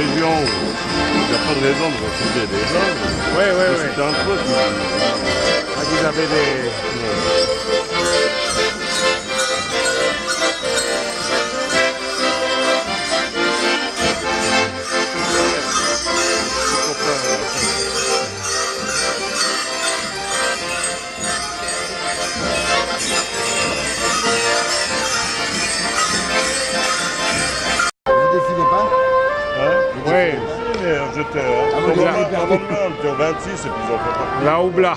région où il n'y a pas de raison de recevoir des gens. Oui, oui, oui. C'était entre eux qui... Ah, vous avez des... Vous défilez pas? Hein? Oui, J'étais... vous les avez perdus. Normalement, on était au 26 et puis ils ont fait partie. la houbla.